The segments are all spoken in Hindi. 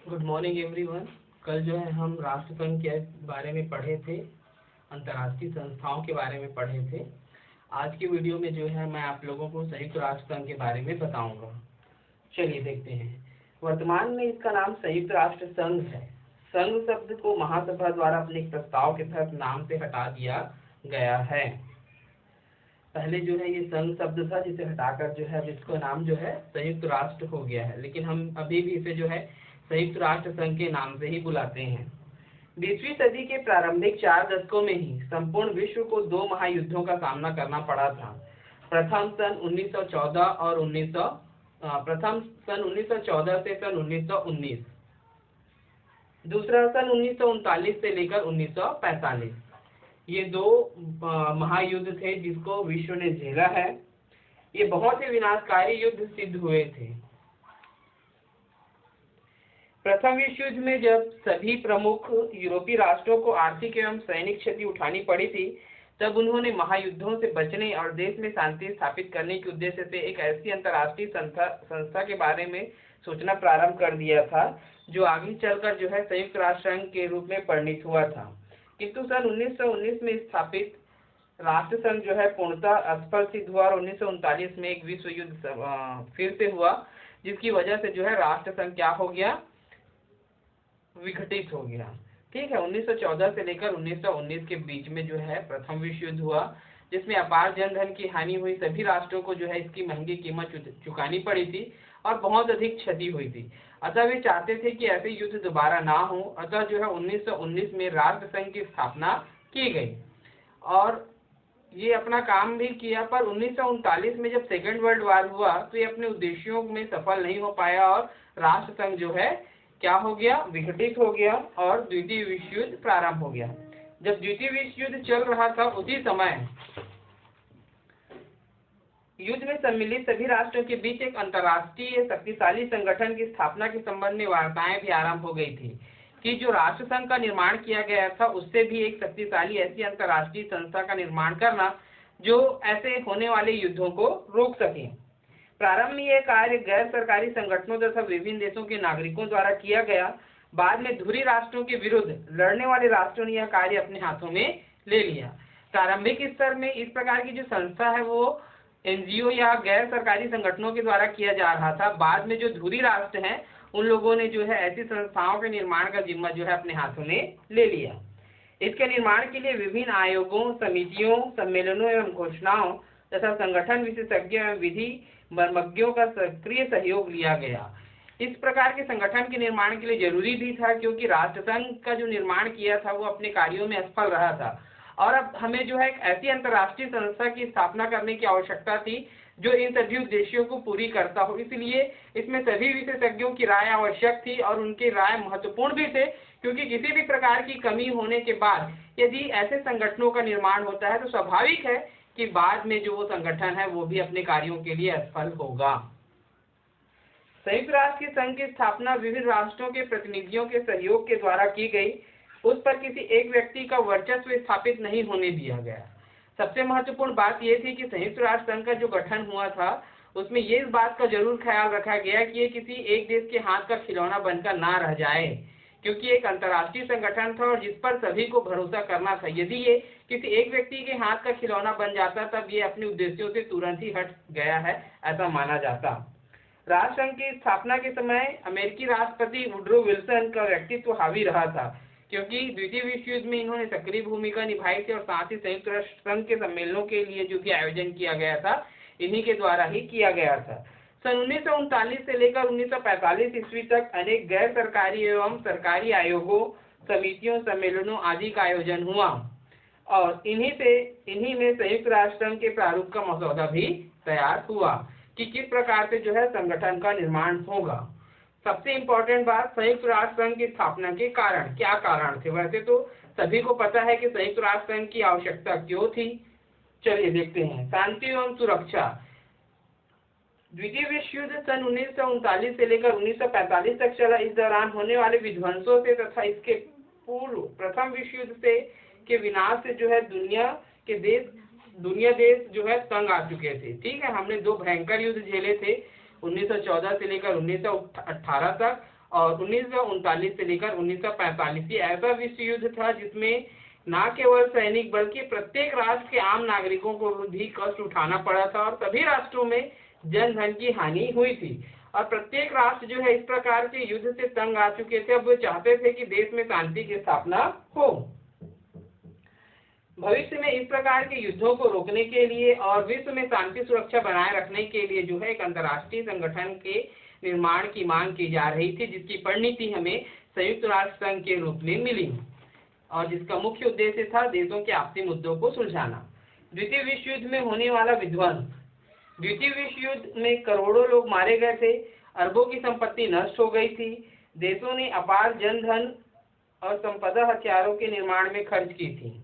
Good morning everyone. कल जो है हम राष्ट्रसंघ के बारे में पढ़े थे, अंतर्राष्ट्रीय संस्थाओं के बारे में पढ़े थे। आज की वीडियो में जो है मैं आप लोगों को संयुक्त राष्ट्र संघ के बारे में बताऊंगा। चलिए देखते हैं। वर्तमान में इसका नाम संयुक्त राष्ट्र संघ है। संघ शब्द को महासभा द्वारा अपने एक प्रस्ताव के तहत नाम से हटा दिया गया है। पहले जो है ये संघ शब्द था, जिसे हटाकर जो है इसका नाम जो है संयुक्त राष्ट्र हो गया है, लेकिन हम अभी भी इसे जो है संयुक्त राष्ट्र संघ के नाम से ही बुलाते हैं। 20वीं सदी के प्रारंभिक 4 दशकों में ही संपूर्ण विश्व को 2 महायुद्धों का सामना करना पड़ा था। प्रथम सन 1914 और 1914 से सन 1919, दूसरा सन 1939 से लेकर 1945। ये 2 महायुद्ध थे जिसको विश्व ने झेला है। ये बहुत ही विनाशकारी युद्ध सिद्ध हुए थे। प्रथम विश्व युद्ध में जब सभी प्रमुख यूरोपीय राष्ट्रों को आर्थिक एवं सैनिक क्षति उठानी पड़ी थी, तब उन्होंने महायुद्धों से बचने और देश में शांति स्थापित करने के उद्देश्य से एक ऐसी अंतर्राष्ट्रीय संस्था के बारे में सोचना प्रारंभ कर दिया था, जो आगे चलकर जो है संयुक्त राष्ट्र संघ के रूप में परिणित हुआ था। किंतु सन 1919 में स्थापित राष्ट्र संघ जो है पूर्णतः असफल सिद्ध हुआ और 1939 में एक विश्व युद्ध फिर से हुआ, जिसकी वजह से जो है राष्ट्र संघ क्या हो गया, विघटित हो गया। ठीक है, 1914 से लेकर 1919 के बीच में जो है प्रथम विश्व युद्ध हुआ, जिसमें अपार जनधन की हानि हुई। सभी राष्ट्रों को जो है इसकी महंगी कीमत चुकानी पड़ी थी और बहुत अधिक क्षति हुई थी। अतः वे चाहते थे कि ऐसे युद्ध दोबारा ना हो। अतः जो है 1919 में राष्ट्र संघ की स्थापना की गई और ये अपना काम भी किया, पर 1939 में जब सेकेंड वर्ल्ड वॉर हुआ तो ये अपने उद्देश्यों में सफल नहीं हो पाया और राष्ट्र संघ जो है क्या हो गया, विघटित हो गया और द्वितीय विश्व युद्ध प्रारंभ हो गया। जब द्वितीय विश्व युद्ध चल रहा था, उसी समय युद्ध में सम्मिलित सभी राष्ट्रों के बीच एक अंतर्राष्ट्रीय शक्तिशाली संगठन की स्थापना के संबंध में वार्ताएं भी आरंभ हो गई थी कि जो राष्ट्र संघ का निर्माण किया गया था, उससे भी एक शक्तिशाली ऐसी अंतर्राष्ट्रीय संस्था का निर्माण करना जो ऐसे होने वाले युद्धों को रोक सके। प्रारंभ में यह कार्य गैर सरकारी संगठनों तथा विभिन्न देशों के नागरिकों द्वारा किया गया। बाद में धुरी राष्ट्रों के विरुद्ध लड़ने वाले राष्ट्रों ने यह कार्य अपने हाथों में ले लिया। प्रारंभिक स्तर में इस प्रकार की जो संस्था है वो एनजीओ या गैर सरकारी संगठनों के द्वारा किया जा रहा था। बाद में जो धुरी राष्ट्र हैं, उन लोगों ने जो है ऐसी संस्थाओं के निर्माण का जिम्मा जो है अपने हाथों में ले लिया। इसके निर्माण के लिए विभिन्न आयोगों, समितियों, सम्मेलनों एवं घोषणाओं तथा संगठन विशेषज्ञों एवं विधि मर्मज्ञों का सक्रिय सहयोग लिया गया। इस प्रकार के संगठन के निर्माण के लिए जरूरी भी था, क्योंकि राष्ट्रसंघ का जो निर्माण किया था वो अपने कार्यों में असफल रहा था और अब हमें जो है एक ऐसी अंतर्राष्ट्रीय संस्था की स्थापना करने की आवश्यकता थी जो इन सभी उद्देश्यों को पूरी करता हो। इसलिए इसमें सभी विशेषज्ञों की राय आवश्यक थी और उनकी राय महत्वपूर्ण भी थे, क्योंकि किसी भी प्रकार की कमी होने के बाद यदि ऐसे संगठनों का निर्माण होता है तो स्वाभाविक है कि बाद में जो वो संगठन है वो भी अपने कार्यों के लिए असफल होगा। संयुक्त राष्ट्र संघ की स्थापना विभिन्न राष्ट्रों के प्रतिनिधियों के सहयोग के द्वारा की गई। उस पर किसी एक व्यक्ति का वर्चस्व स्थापित नहीं होने दिया गया। सबसे महत्वपूर्ण बात यह थी कि संयुक्त राष्ट्र संघ का जो गठन हुआ था, उसमें ये इस बात का जरूर ख्याल रखा गया कि ये किसी एक देश के हाथ का खिलौना बनकर ना रह जाए, क्योंकि एक अंतर्राष्ट्रीय संगठन था और जिस पर सभी को भरोसा करना था। यदि ये किसी एक व्यक्ति के हाथ का खिलौना बन जाता, तब ये अपने उद्देश्यों से तुरंत ही हट गया है, ऐसा माना जाता। राष्ट्र संघ की स्थापना के समय अमेरिकी राष्ट्रपति वुडरो विल्सन का व्यक्तित्व हावी रहा था, क्योंकि द्वितीय विश्व युद्ध में इन्होंने सक्रिय भूमिका निभाई थी और साथ ही संयुक्त राष्ट्र संघ के सम्मेलनों के लिए जो भी आयोजन किया गया था, इन्हीं के द्वारा ही किया गया था। सन 1939 से लेकर 1945 ईस्वी तक अनेक गैर सरकारी एवं सरकारी आयोगों, समितियों, सम्मेलनों आदि का आयोजन हुआ और इन्हीं में संयुक्त राष्ट्र संघ के प्रारूप का मसौदा भी तैयार हुआ कि किस प्रकार से जो है संगठन का निर्माण होगा। सबसे इम्पोर्टेंट बात, संयुक्त राष्ट्र संघ की स्थापना के कारण, क्या कारण थे। वैसे तो सभी को पता है कि संयुक्त राष्ट्र संघ की आवश्यकता क्यों थी। चलिए देखते हैं। शांति एवं सुरक्षा। द्वितीय विश्व युद्ध सन 1939 से लेकर 1945 तक चला। इस दौरान होने वाले विध्वंसों से तथा इसके पूर्व प्रथम विश्व युद्ध से के विनाश से जो है दुनिया देश जो है तंग आ चुके थे। ठीक है, हमने 2 भयंकर युद्ध झेले थे, 1914 से लेकर 1918 तक, और 1939 से लेकर 1945 ये ऐसा विश्व युद्ध था जिसमें न केवल सैनिक बल्कि प्रत्येक राष्ट्र के आम नागरिकों को भी कष्ट उठाना पड़ा था और सभी राष्ट्रों में जन धन की हानि हुई थी और प्रत्येक राष्ट्र जो है इस प्रकार के युद्ध से तंग आ चुके थे। अब वो चाहते थे कि देश में शांति की स्थापना हो। भविष्य में इस प्रकार के युद्धों को रोकने के लिए और विश्व में शांति सुरक्षा बनाए रखने के लिए जो है एक अंतर्राष्ट्रीय संगठन के निर्माण की मांग की जा रही थी, जिसकी परिणति हमें संयुक्त राष्ट्र संघ के रूप में मिली और जिसका मुख्य उद्देश्य था देशों के आपसी मुद्दों को सुलझाना। द्वितीय विश्व युद्ध में होने वाला विध्वंस। द्वितीय विश्व युद्ध में करोड़ों लोग मारे गए थे, अरबों की संपत्ति नष्ट हो गई थी, देशों ने अपार जन धन और संपदा हथियारों के निर्माण में खर्च की थी।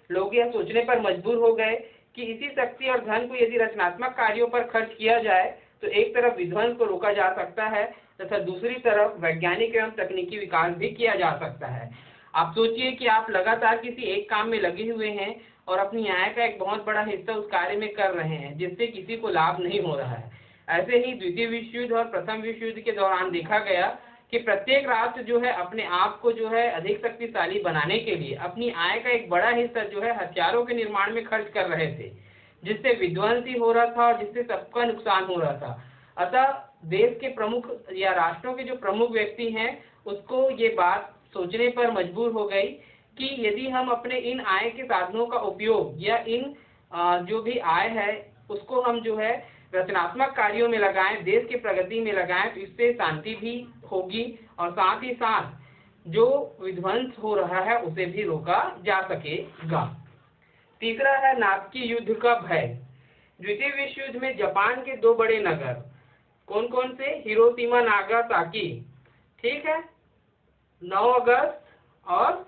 लोग यह सोचने पर मजबूर हो गए कि इसी शक्ति और धन को यदि रचनात्मक कार्यों पर खर्च किया जाए तो एक तरफ विध्वंस को रोका जा सकता है तथा दूसरी तरफ वैज्ञानिक एवं तकनीकी विकास भी किया जा सकता है। आप सोचिए कि आप लगातार किसी एक काम में लगे हुए हैं और अपनी आय का एक बहुत बड़ा हिस्सा उस कार्य में कर रहे हैं जिससे किसी को लाभ नहीं हो रहा है। ऐसे ही द्वितीय विश्व युद्ध और प्रथम विश्व युद्ध के दौरान देखा गया कि प्रत्येक राष्ट्र जो है अपने आप को जो है अधिक शक्तिशाली बनाने के लिए अपनी आय का एक बड़ा हिस्सा जो है हथियारों के निर्माण में खर्च कर रहे थे, जिससे विध्वंस ही हो रहा था और जिससे सबका नुकसान हो रहा था। अतः देश के प्रमुख या राष्ट्रों के जो प्रमुख व्यक्ति हैं उसको ये बात सोचने पर मजबूर हो गई कि यदि हम अपने इन आय के साधनों का उपयोग या इन जो भी आय है उसको हम जो है रचनात्मक कार्यों में लगाएं, देश की प्रगति में लगाएं, तो इससे शांति भी होगी और साथ ही साथ जो विध्वंस हो रहा है उसे भी रोका जा सकेगा। तीसरा है नाटकीय युद्ध का भय। द्वितीय विश्व युद्ध में जापान के दो बड़े नगर कौन कौन से? हिरोशिमा नागासाकी, ठीक है, 9 अगस्त और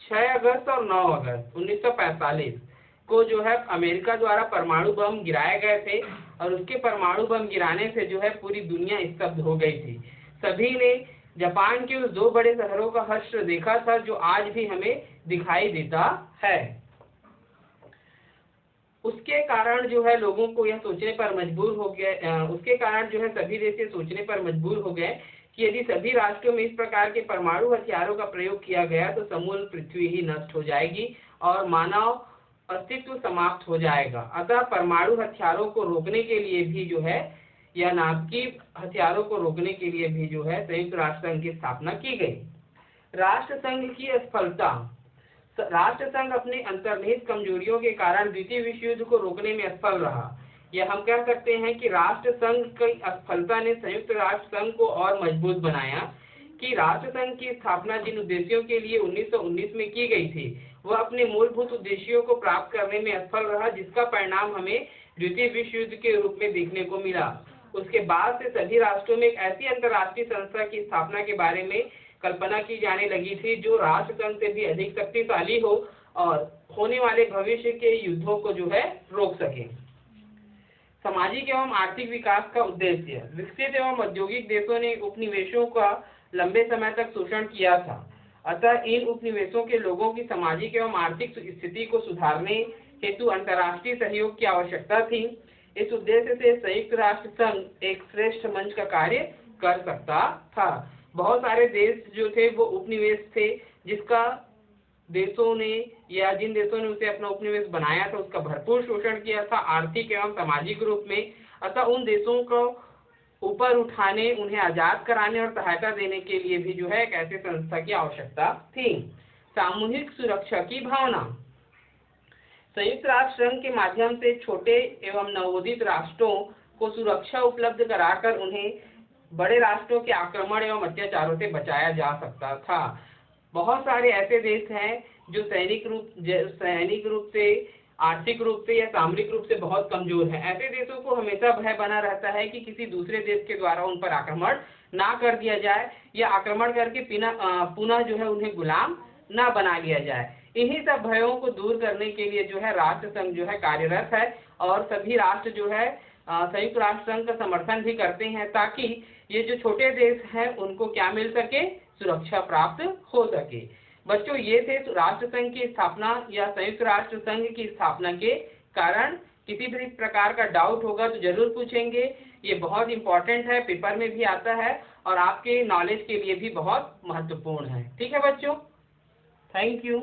6 अगस्त और 9 अगस्त 1945 को जो है अमेरिका द्वारा परमाणु बम गिराए गए थे और उसके परमाणु बम गिराने से जो है पूरी दुनिया स्तब्ध हो गई थी। सभी ने जापान के उस दो बड़े शहरों का हश्र देखा था जो आज भी हमें दिखाई देता है। उसके कारण जो है लोगों को यह सोचने पर मजबूर हो गए उसके कारण जो है सभी देश ये सोचने पर मजबूर हो गए कि यदि सभी राष्ट्रों में इस प्रकार के परमाणु हथियारों का प्रयोग किया गया तो समूल पृथ्वी ही नष्ट हो जाएगी और मानव अस्तित्व समाप्त हो जाएगा। अतः परमाणु हथियारों को रोकने के लिए भी जो है या नाटकीय हथियारों को रोकने के लिए भी जो है संयुक्त राष्ट्र संघ की स्थापना की गई। राष्ट्र संघ की असफलता। राष्ट्र संघ अपने अंतर्निहित कमजोरियों के कारण द्वितीय विश्व युद्ध को रोकने में असफल रहा। या हम कह सकते हैं कि राष्ट्र संघ की असफलता ने संयुक्त राष्ट्र संघ को और मजबूत बनाया कि राष्ट्र संघ की स्थापना जिन उद्देश्यों के लिए 1919 में की गई थी वह अपने मूलभूत उद्देश्यों को प्राप्त करने में असफल रहा, जिसका परिणाम हमें द्वितीय विश्व युद्ध के रूप में देखने को मिला। उसके बाद से सभी राष्ट्रों में एक ऐसी अंतर्राष्ट्रीय संस्था की स्थापना के बारे में कल्पना की जाने लगी थी जो राष्ट्र संघ से भी अधिक शक्तिशाली हो और होने वाले भविष्य के युद्धों को जो है रोक सके। सामाजिक एवं आर्थिक विकास का उद्देश्य। विकसित एवं औद्योगिक देशों ने उपनिवेशों का लंबे समय तक शोषण किया था, अतः इन उपनिवेशों के लोगों की सामाजिक एवं आर्थिक स्थिति को सुधारने हेतु अंतर्राष्ट्रीय सहयोग की आवश्यकता थी। इस उद्देश्य से संयुक्त राष्ट्र संघ एक श्रेष्ठ मंच का कार्य कर सकता था। बहुत सारे देश जो थे वो उपनिवेश थे, जिसका देशों ने या जिन देशों ने उसे अपना उपनिवेश बनाया था उसका भरपूर शोषण किया था आर्थिक एवं सामाजिक रूप में। अतः उन देशों को ऊपर उठाने, उन्हें आजाद कराने और सहायता देने के लिए भी जो है एक ऐसी संस्था की आवश्यकता थी। सामूहिक सुरक्षा की भावना। संयुक्त राष्ट्र संघ के माध्यम से छोटे एवं नवोदित राष्ट्रों को सुरक्षा उपलब्ध कराकर उन्हें बड़े राष्ट्रों के आक्रमण एवं अत्याचारों से बचाया जा सकता था। बहुत सारे ऐसे देश हैं जो सैनिक रूप से, आर्थिक रूप से या सामरिक रूप से बहुत कमजोर है। ऐसे देशों को हमेशा भय बना रहता है कि किसी दूसरे देश के द्वारा उन पर आक्रमण ना कर दिया जाए या आक्रमण करके पुनः जो है उन्हें गुलाम ना बना लिया जाए। इन्हीं सब भयों को दूर करने के लिए जो है राष्ट्र संघ जो है कार्यरत है और सभी राष्ट्र जो है संयुक्त राष्ट्र संघ का समर्थन भी करते हैं ताकि ये जो छोटे देश हैं उनको क्या मिल सके, सुरक्षा प्राप्त हो सके। बच्चों, ये थे राष्ट्र संघ की स्थापना या संयुक्त राष्ट्र संघ की स्थापना के कारण। किसी भी प्रकार का डाउट होगा तो जरूर पूछेंगे, ये बहुत इंपॉर्टेंट है, पेपर में भी आता है और आपके नॉलेज के लिए भी बहुत महत्वपूर्ण है। ठीक है बच्चों, थैंक यू।